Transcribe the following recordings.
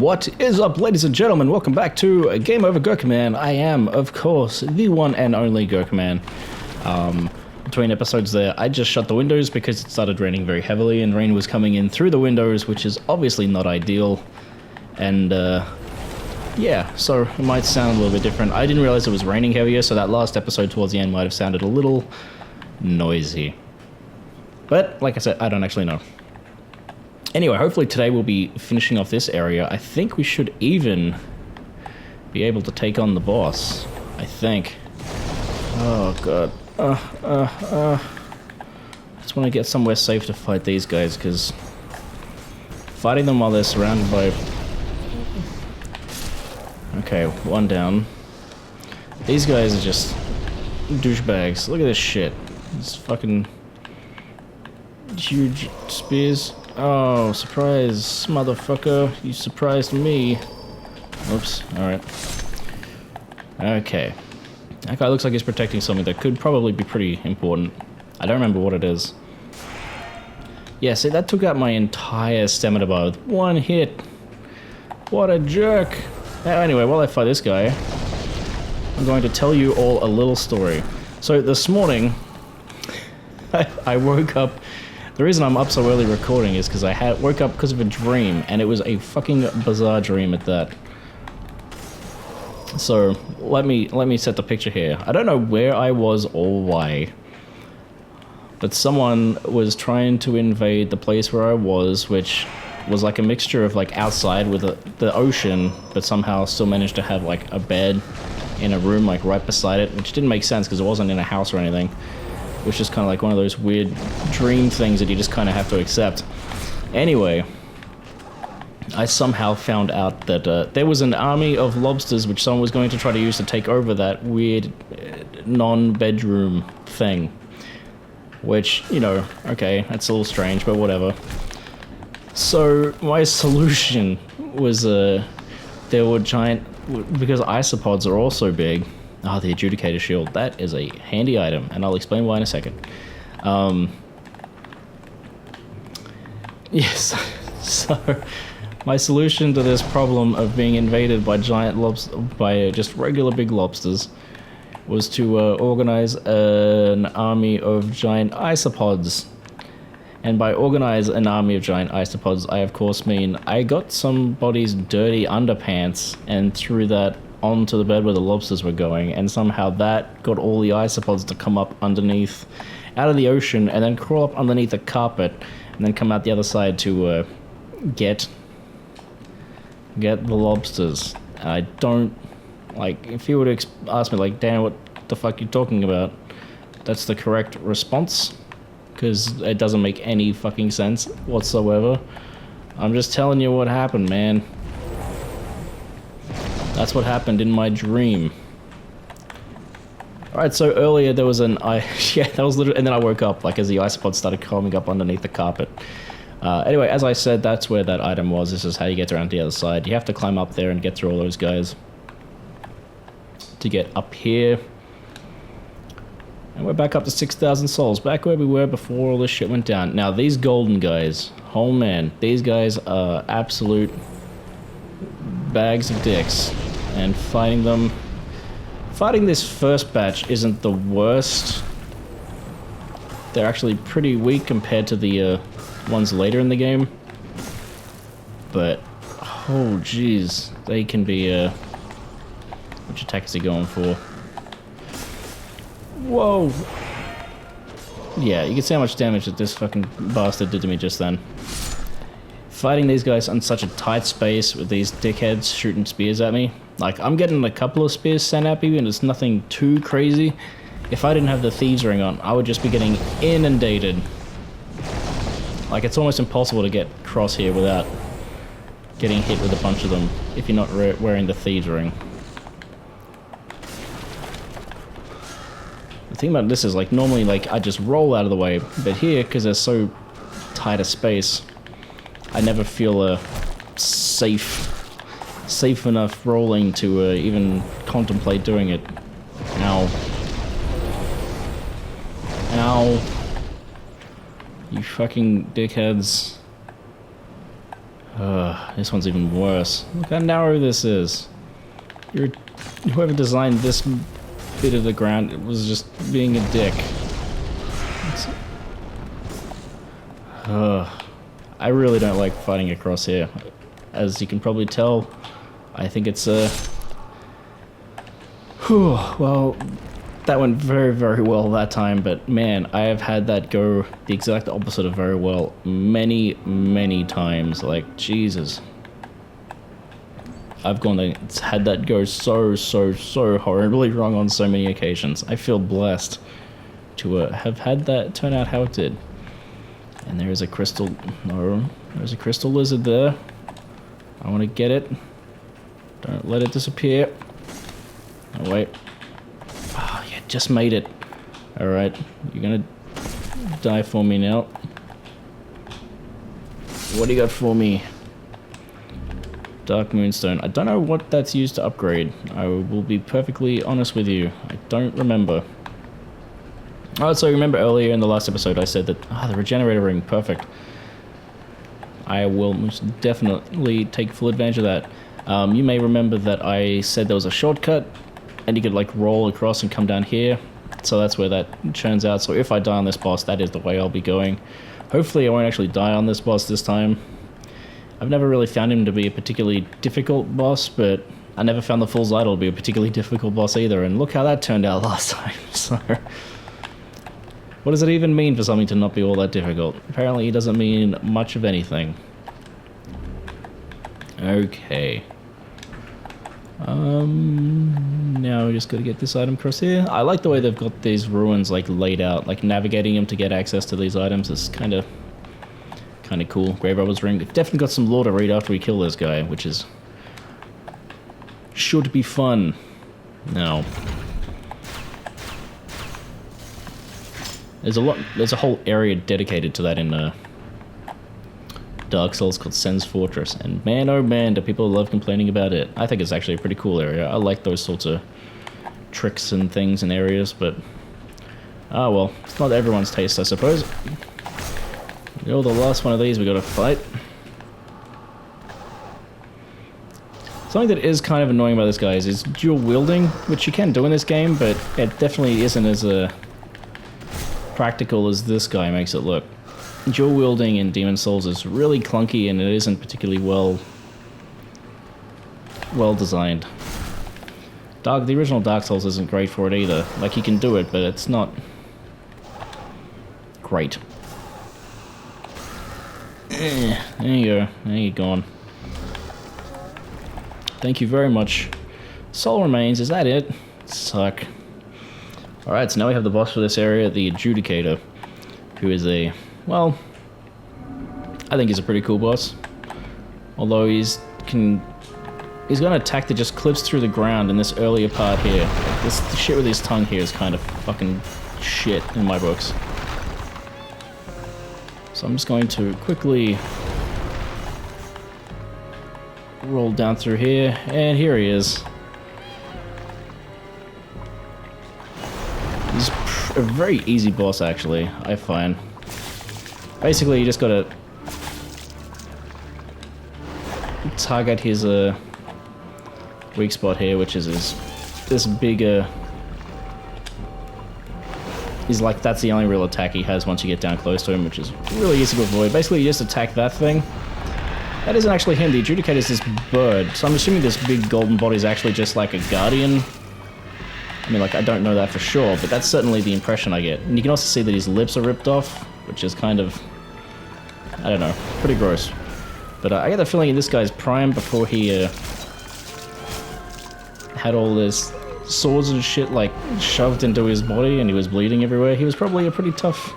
What is up, ladies and gentlemen? Welcome back to Game Over Gerkinman. I am, of course, the one and only Gerkinman. Between episodes there, I just shut the windows because it started raining very heavily, and rain was coming in through the windows, which is obviously not ideal. And, yeah, so it might sound a little bit different. I didn't realize it was raining heavier, so that last episode towards the end might have sounded a little noisy. But, like I said, I don't actually know. Anyway, hopefully today we'll be finishing off this area. I think we should even be able to take on the boss. I think. Oh, God. I just want to get somewhere safe to fight these guys, because fighting them while they're surrounded by... Okay, one down. These guys are just douchebags. Look at this shit. This fucking huge spears. Oh, surprise, motherfucker. You surprised me. Oops, alright. Okay. That guy looks like he's protecting something that could probably be pretty important. I don't remember what it is. Yeah, see, that took out my entire stamina bar with one hit. What a jerk. Anyway, while I fight this guy, I'm going to tell you all a little story. So, this morning, I woke up. The reason I'm up so early recording is because I woke up because of a dream, and it was a fucking bizarre dream at that. So let me set the picture here. I don't know where I was or why, but someone was trying to invade the place where I was, which was like a mixture of like outside with the ocean, but somehow still managed to have like a bed in a room like right beside it, which didn't make sense because it wasn't in a house or anything. It was just kind of like one of those weird dream things that you just kind of have to accept. Anyway, I somehow found out that there was an army of lobsters which someone was going to try to use to take over that weird non-bedroom thing. Which, you know, okay, that's a little strange, but whatever. So my solution was there were giant... Because isopods are also big... Ah, the Adjudicator shield. That is a handy item, and I'll explain why in a second. Yes, so my solution to this problem of being invaded by giant by just regular big lobsters was to organize an army of giant isopods. And by organize an army of giant isopods, I of course mean I got somebody's dirty underpants and threw that onto the bed where the lobsters were going, and somehow that got all the isopods to come up underneath, out of the ocean, and then crawl up underneath the carpet, and then come out the other side to get the lobsters. And I don't, like, if you were to ask me, like, Dan, what the fuck are you talking about? That's the correct response, because it doesn't make any fucking sense whatsoever. I'm just telling you what happened, man. That's what happened in my dream. Alright, so earlier there was yeah, that was literally, and then I woke up, like, as the isopods started coming up underneath the carpet. Anyway, as I said, that's where that item was. This is how you get around to the other side. You have to climb up there and get through all those guys to get up here. And we're back up to 6,000 souls, back where we were before all this shit went down. Now, these golden guys, oh man, these guys are absolute bags of dicks, and fighting this first batch isn't the worst. They're actually pretty weak compared to the ones later in the game, but oh geez, they can be which attack is he going for? Whoa. Yeah, you can see how much damage that this fucking bastard did to me just then. Fighting these guys on such a tight space with these dickheads shooting spears at me. Like, I'm getting a couple of spears sent at me and it's nothing too crazy. If I didn't have the Thieves Ring on, I would just be getting inundated. Like, it's almost impossible to get across here without getting hit with a bunch of them if you're not wearing the Thieves Ring. The thing about this is, like, normally, like, I just roll out of the way, but here, because there's so tight a space, I never feel safe enough rolling to even contemplate doing it. Ow. Ow. You fucking dickheads. This one's even worse. Look how narrow this is. Whoever designed this bit of the ground was just being a dick. I really don't like fighting across here. As you can probably tell, I think it's well, that went very, very well that time, but man, I have had that go the exact opposite of very well many, many times. Like, Jesus. I've had that go so horribly wrong on so many occasions. I feel blessed to have had that turn out how it did. And there is a crystal... No, there's a crystal lizard there. I want to get it. Don't let it disappear. Oh, wait. Oh, yeah, just made it. Alright, you're gonna die for me now. What do you got for me? Dark Moonstone. I don't know what that's used to upgrade. I will be perfectly honest with you. I don't remember. Oh, so remember earlier in the last episode I said that, the regenerator ring, perfect. I will most definitely take full advantage of that. You may remember that I said there was a shortcut and you could like roll across and come down here. So that's where that turns out. So if I die on this boss, that is the way I'll be going. Hopefully I won't actually die on this boss this time. I've never really found him to be a particularly difficult boss, but I never found the Fool's Idol to be a particularly difficult boss either, and look how that turned out last time, so... What does it even mean for something to not be all that difficult? Apparently it doesn't mean much of anything. Okay. Now we just gotta get this item across here. I like the way they've got these ruins like laid out, like navigating them to get access to these items is kind of cool. Grave Robber's Ring. We've definitely got some lore to read after we kill this guy, which is sure to be fun. Now, there's a whole area dedicated to that in Dark Souls called Sen's Fortress, and man oh man do people love complaining about it. I think it's actually a pretty cool area. I like those sorts of tricks and things and areas, but well, it's not everyone's taste, I suppose. You're the last one of these we gotta fight. Something that is kind of annoying about this guy is dual wielding, which you can do in this game, but it definitely isn't as practical as this guy makes it look. Dual wielding in Demon Souls is really clunky and it isn't particularly well designed. The original Dark Souls isn't great for it either. Like, you can do it, but it's not great. There you go. There you're gone. Thank you very much. Soul remains. Is that it? Suck. Alright, so now we have the boss for this area, the Adjudicator, who is well, I think he's a pretty cool boss. Although he's got an attack that just clips through the ground in this earlier part here. This shit with his tongue here is kind of fucking shit in my books. So I'm just going to quickly roll down through here, and here he is. He's a very easy boss, actually, I find. Basically, you just gotta target his weak spot here, which is this bigger... He's like, that's the only real attack he has once you get down close to him, which is really easy to avoid. Basically, you just attack that thing. That isn't actually him. The Adjudicator is this bird, so I'm assuming this big golden body is actually just like a guardian. I mean, like, I don't know that for sure, but that's certainly the impression I get. And you can also see that his lips are ripped off, which is kind of, I don't know, pretty gross. But I get the feeling this guy's prime before he had all this swords and shit like shoved into his body and he was bleeding everywhere. He was probably a pretty tough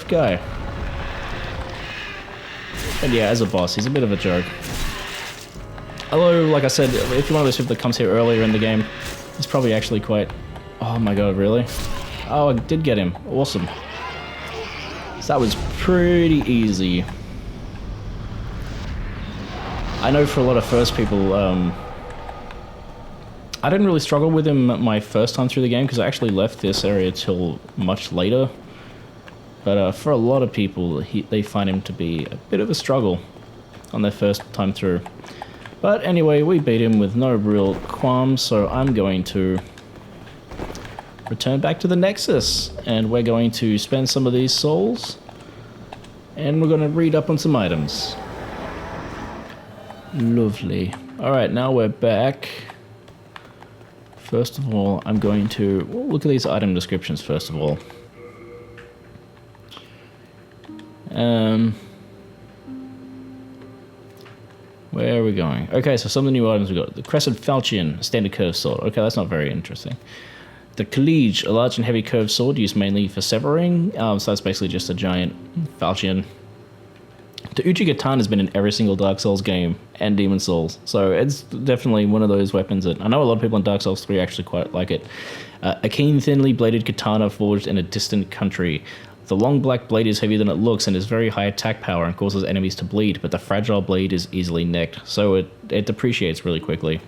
guy. And yeah, as a boss, he's a bit of a joke. Although, like I said, if you're one of those people that comes here earlier in the game, he's probably actually quite... Oh my god, really? Oh, I did get him. Awesome. So that was pretty easy. I know for a lot of first people, I didn't really struggle with him my first time through the game because I actually left this area till much later. But for a lot of people, they find him to be a bit of a struggle on their first time through. But anyway, we beat him with no real qualms, so I'm going to return back to the Nexus, and we're going to spend some of these souls, and we're going to read up on some items. Lovely. Alright, now we're back. First of all, I'm going to look at these item descriptions first of all. Where are we going? Okay, so some of the new items we got. The Crescent Falchion, standard curved sword. Okay, that's not very interesting. The Collige, a large and heavy curved sword used mainly for severing. So that's basically just a giant falchion. The Adjudicator has been in every single Dark Souls game and Demon Souls, so it's definitely one of those weapons that I know a lot of people in Dark Souls 3 actually quite like it. A keen, thinly bladed katana forged in a distant country. The long black blade is heavier than it looks and has very high attack power and causes enemies to bleed, but the fragile blade is easily necked, so it depreciates really quickly.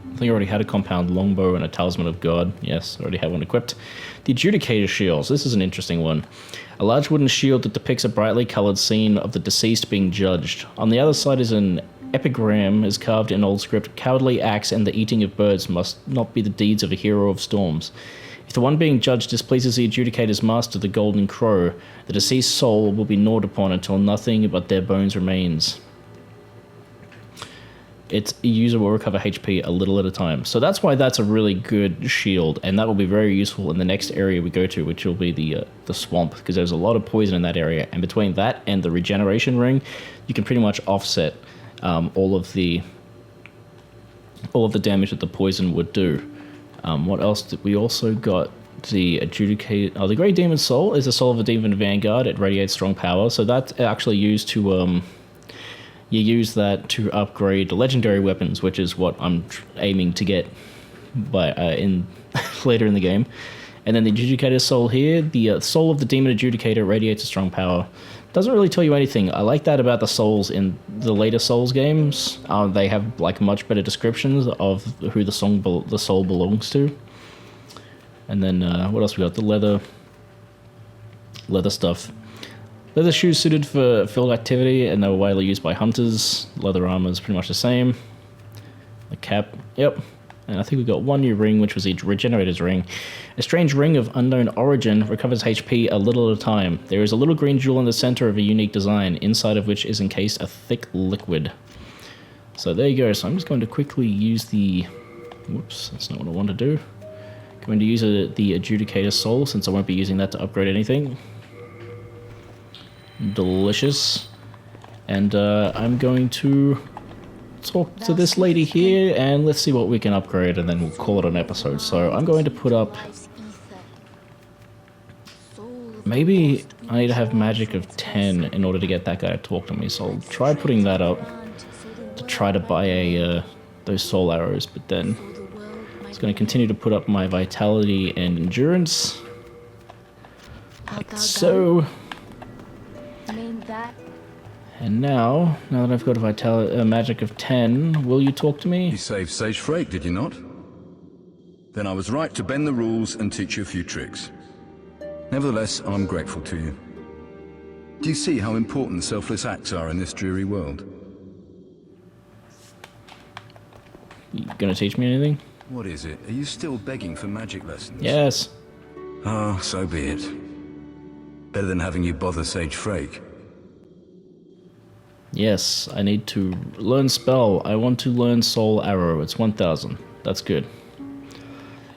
I think I already had a compound longbow and a talisman of God. Yes, already have one equipped. The Adjudicator shields. This is an interesting one. A large wooden shield that depicts a brightly coloured scene of the deceased being judged. On the other side is an epigram is carved in old script. Cowardly acts and the eating of birds must not be the deeds of a hero of storms. If the one being judged displeases the Adjudicator's master, the Golden Crow, the deceased soul will be gnawed upon until nothing but their bones remains. Its user will recover HP a little at a time. So that's why that's a really good shield, and that will be very useful in the next area we go to, which will be the swamp, because there's a lot of poison in that area, and between that and the regeneration ring, you can pretty much offset all of the damage that the poison would do. What else did we also got? The Adjudicator. Oh, the Great Demon Soul is the soul of a demon vanguard. It radiates strong power, so that's actually used to you use that to upgrade legendary weapons, which is what I'm aiming to get by later in the game. And then the Adjudicator soul here, the soul of the demon Adjudicator radiates a strong power. Doesn't really tell you anything. I like that about the souls in the later Souls games. They have like much better descriptions of who the soul belongs to. And then what else we got? The leather stuff. Leather shoes suited for field activity, and they were widely used by hunters. Leather armor is pretty much the same. The cap, yep. And I think we got one new ring, which was the Regenerator's Ring. A strange ring of unknown origin recovers HP a little at a time. There is a little green jewel in the center of a unique design, inside of which is encased a thick liquid. So there you go. So I'm just going to quickly use the... Whoops, that's not what I want to do. Going to use the Adjudicator Soul, since I won't be using that to upgrade anything. Delicious. And I'm going to talk to this lady here, and let's see what we can upgrade, and then we'll call it an episode. So I'm going to put up... Maybe I need to have magic of 10 in order to get that guy to talk to me, so I'll try putting that up to try to buy those soul arrows, but then it's going to continue to put up my vitality and endurance. Like so. And now that I've got a magic of 10, will you talk to me? You saved Sage Frake, did you not? Then I was right to bend the rules and teach you a few tricks. Nevertheless, I'm grateful to you. Do you see how important selfless acts are in this dreary world? You gonna teach me anything? What is it? Are you still begging for magic lessons? Yes. Ah, so be it. Better than having you bother Sage Frake. Yes, I need to learn spell. I want to learn Soul Arrow. It's 1000. That's good.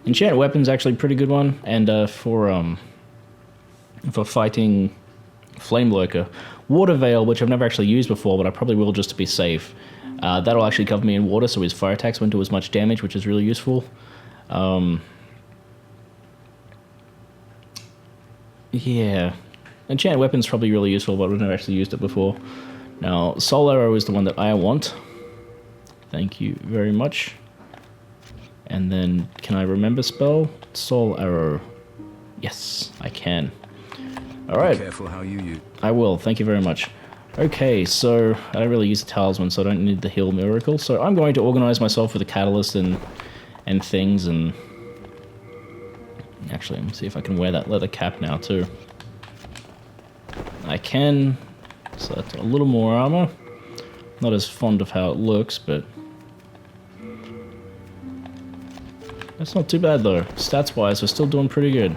Enchant Weapon's actually a pretty good one, and for fighting Flame Lurker. Water Veil, which I've never actually used before, but I probably will just to be safe. That'll actually cover me in water, so his fire attacks won't do as much damage, which is really useful. Yeah. Enchant Weapon's probably really useful, but I've never actually used it before. Now, Soul Arrow is the one that I want. Thank you very much. And then, can I remember spell? Soul Arrow. Yes, I can. Alright. Be careful how you use. I will, thank you very much. Okay, so I don't really use the talisman, so I don't need the heal miracle. So I'm going to organize myself with a catalyst and things, and actually, let me see if I can wear that leather cap now too. I can. So that's a little more armor. Not as fond of how it looks, but that's not too bad though. Stats-wise, we're still doing pretty good.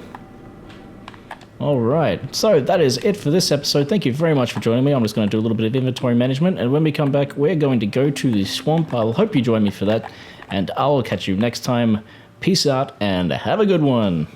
Alright, so that is it for this episode. Thank you very much for joining me. I'm just going to do a little bit of inventory management, and when we come back, we're going to go to the swamp. I'll hope you join me for that, and I'll catch you next time. Peace out, and have a good one.